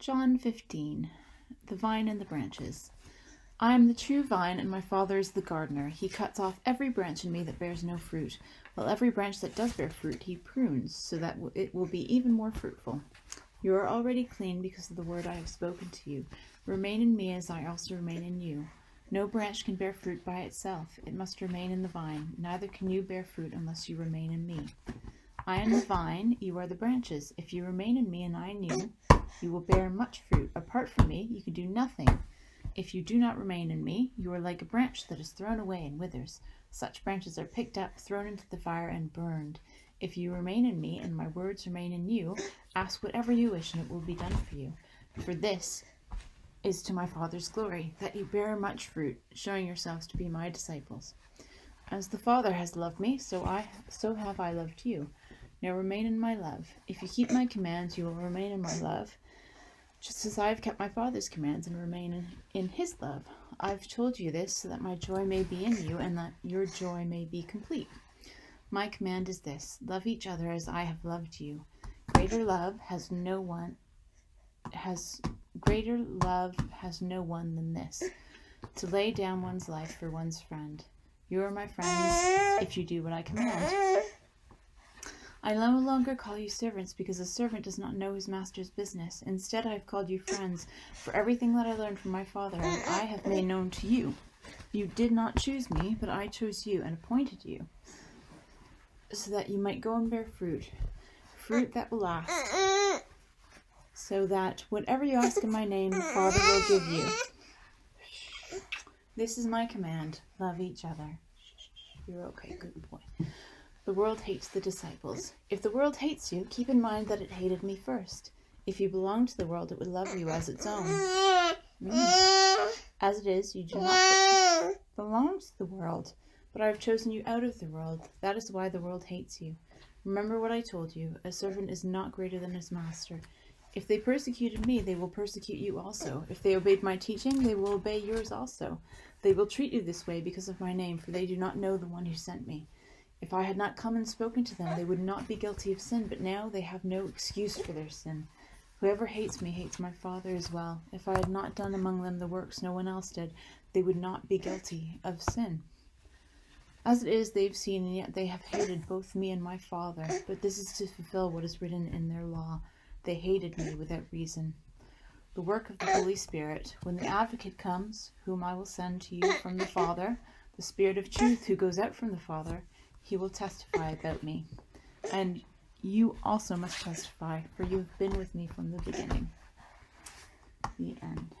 John 15. The vine and the branches. I am the true vine, and my Father is the gardener. He cuts off every branch in me that bears no fruit, while every branch that does bear fruit he prunes, so that it will be even more fruitful. You are already clean because of the word I have spoken to you. Remain in me as I also remain in you. No branch can bear fruit by itself. It must remain in the vine. Neither can you bear fruit unless you remain in me. I am the vine, you are the branches. If you remain in me and I in you, you will bear much fruit. Apart from me, you can do nothing. If you do not remain in me, you are like a branch that is thrown away and withers. Such branches are picked up, thrown into the fire, and burned. If you remain in me and my words remain in you, ask whatever you wish and it will be done for you. For this is to my Father's glory, that you bear much fruit, showing yourselves to be my disciples. As the Father has loved me, so have I loved you. Now remain in my love. If you keep my commands, you will remain in my love, just as I have kept my Father's commands and remain in his love. I've told you this so that my joy may be in you and that your joy may be complete. My command is this: love each other as I have loved you. Greater love has no one than this, to lay down one's life for one's friend. You are my friends if you do what I command. I no longer call you servants, because a servant does not know his master's business. Instead, I have called you friends, for everything that I learned from my Father I have made known to you. You did not choose me, but I chose you and appointed you, so that you might go and bear fruit that will last, so that whatever you ask in my name, the Father will give you. This is my command: love each other. You're okay, good boy. The world hates the disciples. If the world hates you, keep in mind that it hated me first. If you belong to the world, it would love you as its own. As it is, you do not belong to the world, but I have chosen you out of the world. That is why the world hates you. Remember what I told you: a servant is not greater than his master. If they persecuted me, they will persecute you also. If they obeyed my teaching, they will obey yours also. They will treat you this way because of my name, for they do not know the one who sent me. If I had not come and spoken to them, they would not be guilty of sin, but now they have no excuse for their sin. Whoever hates me hates my Father as well. If I had not done among them the works no one else did, they would not be guilty of sin. As it is, they have seen, and yet they have hated both me and my Father. But this is to fulfill what is written in their law: they hated me without reason. The work of the Holy Spirit: when the Advocate comes, whom I will send to you from the Father, the Spirit of truth who goes out from the Father, he will testify about me. And you also must testify, for you have been with me from the beginning. The end.